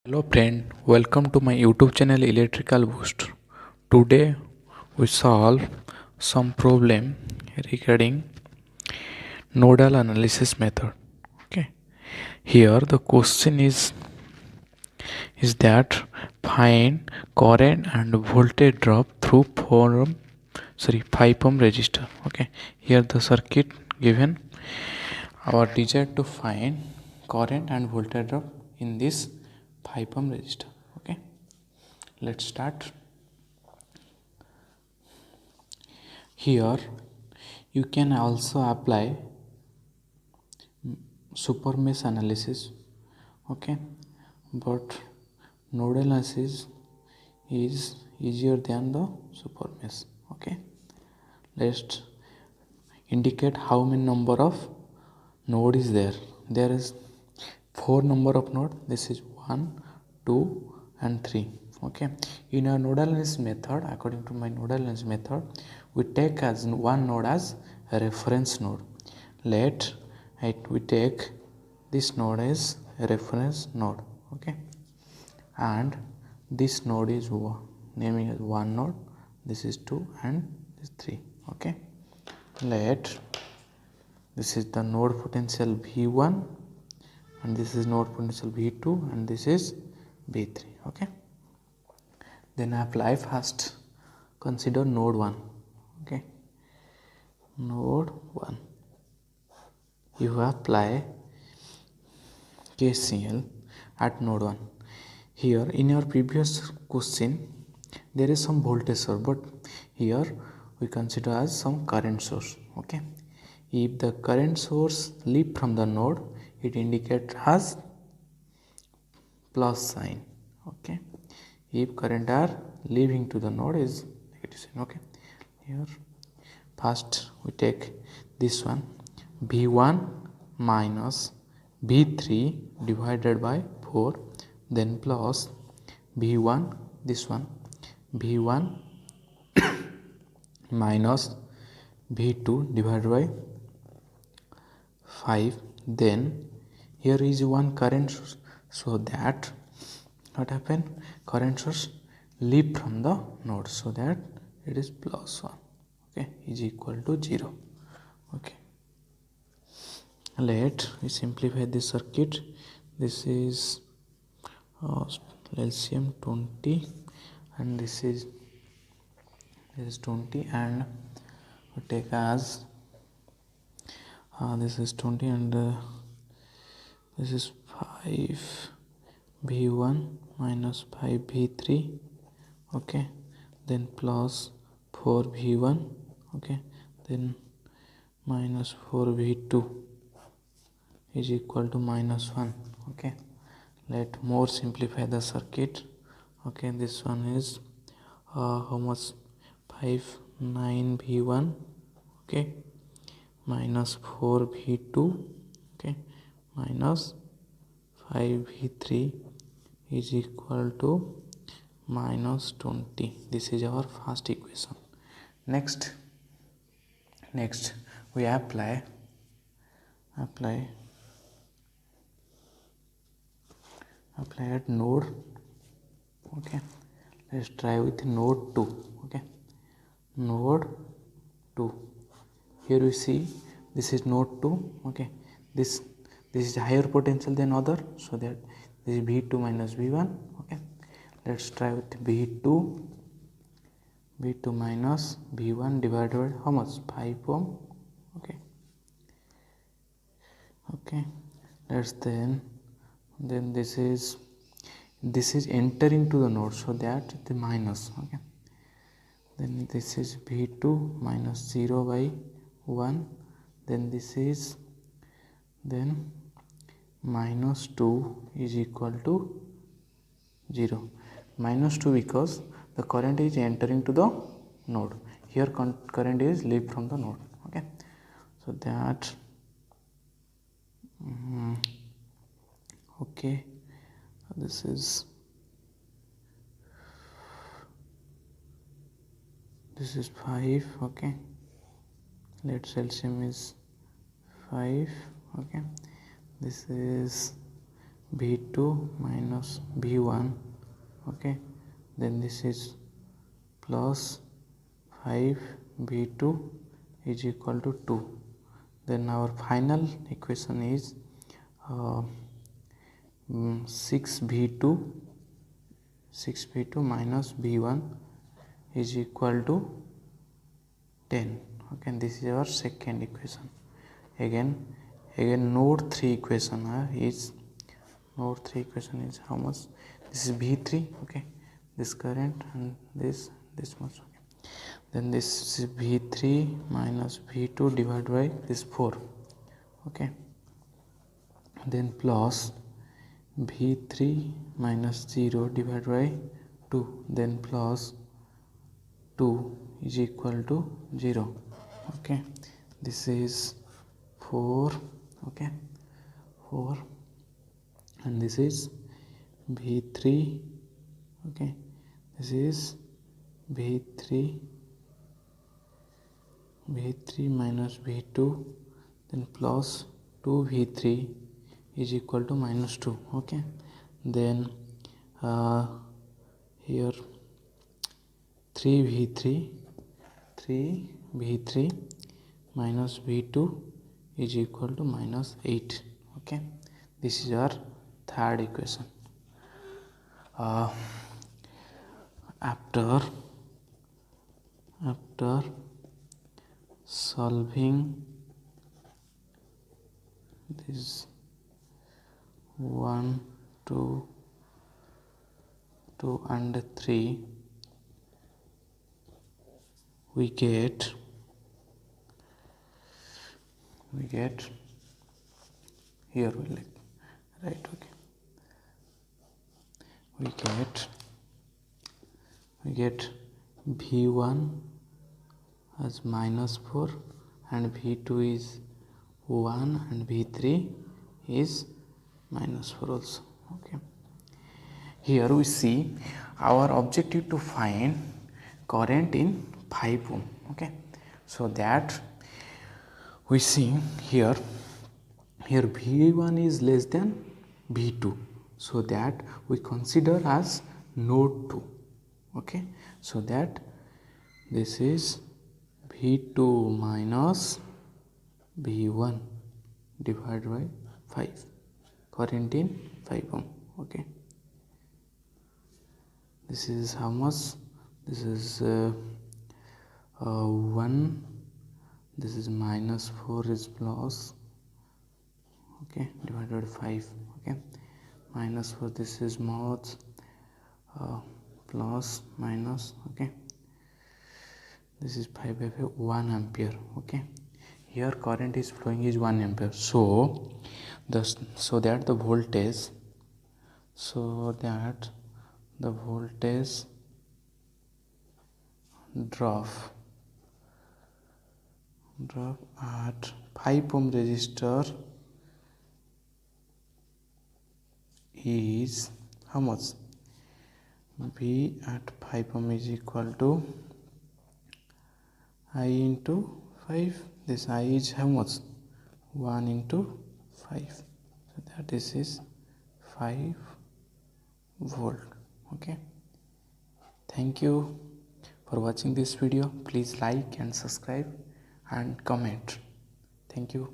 Hello friend, welcome to my YouTube channel Electrical Boost. Today we solve some problem regarding nodal analysis method. Okay. Here the question is that find current and voltage drop through 5 ohm resistor. Okay. Here the circuit given. Our desire to find current and voltage drop in this 5 ohm resistor. Okay. Let's start. Here you can also apply super mesh analysis, okay, but nodal analysis is easier than the super mesh. Okay, let's indicate how many number of node is there. There is 4 number of node. This is 1, 2 and 3. Okay, in our nodal analysis method, according to my nodal analysis method, we take as one node as a reference node. We take this node as a reference node. Okay, and this node is naming as one node, this is 2 and this 3. Okay, this is the node potential V1 and this is node potential V2 and this is V3. Okay, then apply first, consider node 1. Okay, node 1, you apply KCL at node 1. Here in your previous question there is some voltage source, but here we consider as some current source. Okay, if the current source leave from the node, it indicates as plus sign. Okay, if current are leaving to the node is negative sign. Okay, here first we take this one, V1 minus V3 divided by 4, then plus V1, this one, V1 minus V2 divided by 5, then here is one current source, so that what happen, current source leave from the node, so that it is plus 1. Okay, is equal to 0. Okay, let we simplify this circuit. This is LCM 20 and this is 20, and we take as this is 20 and this is 5 V1 minus 5 V3. Okay, then plus 4 V1. Okay, then minus 4 V2 is equal to minus 1. Okay, let more simplify the circuit. Okay, this one is how much, 5 9 V1. Okay, minus 4 V2. Okay, minus 5 V3 is equal to minus 20. This is our first equation. Next we apply at node. Okay, let's try with node 2. Okay, node 2, here you see this is node 2. Okay, this is higher potential than other, so that this is V2 minus V1. Okay, let's try with V2 minus V1 divided by how much, 5 ohm. Okay, let's then this is entering to the node, so that the minus. Okay, then this is V2 minus 0 by 1, then this is then minus 2 is equal to 0. Minus 2 because the current is entering to the node, here current is leave from the node. Okay, so that okay, this is 5. Okay, let's LCM is 5. Okay, this is V2 minus V1, okay, then this is plus 5 V2 is equal to 2. Then our final equation is 6V2 minus V1 is equal to 10. Okay, and this is our second equation. Again node 3 equation is how much? This is V3, okay, this current and this much, okay. Then this is V3 minus V2 divided by this 4, okay, then plus V3 minus 0 divided by 2, then plus 2 is equal to 0, okay. This is 4, okay, 4, and this is V3, okay, this is V3 minus V2, then plus 2V3 is equal to minus 2, okay. Then here 3V3 minus V2 is equal to minus 8, okay. This is our third equation. After solving this 1, 2 and 3, we get here we right, okay, we get V1 as minus 4 and V2 is 1 and V3 is minus 4 also, okay. Here we see our objective to find current in 5 ohm, okay. So that we see here V1 is less than V2, so that we consider as node 2, okay. So that this is V2 minus V1 divided by 5, current in 5 ohm, okay. This is how much? This is 1, this is minus 4 is plus, okay, divided by 5, okay, minus 4, this is mod plus minus, okay, this is 5 by 5, 1 ampere, okay. Here current is flowing is 1 ampere, so that the voltage drop at 5 ohm resistor is how much? V at 5 ohm is equal to I into 5. This I is how much? 1 into 5. So that is 5 volt. Okay. Thank you for watching this video. Please like and subscribe and comment. Thank you.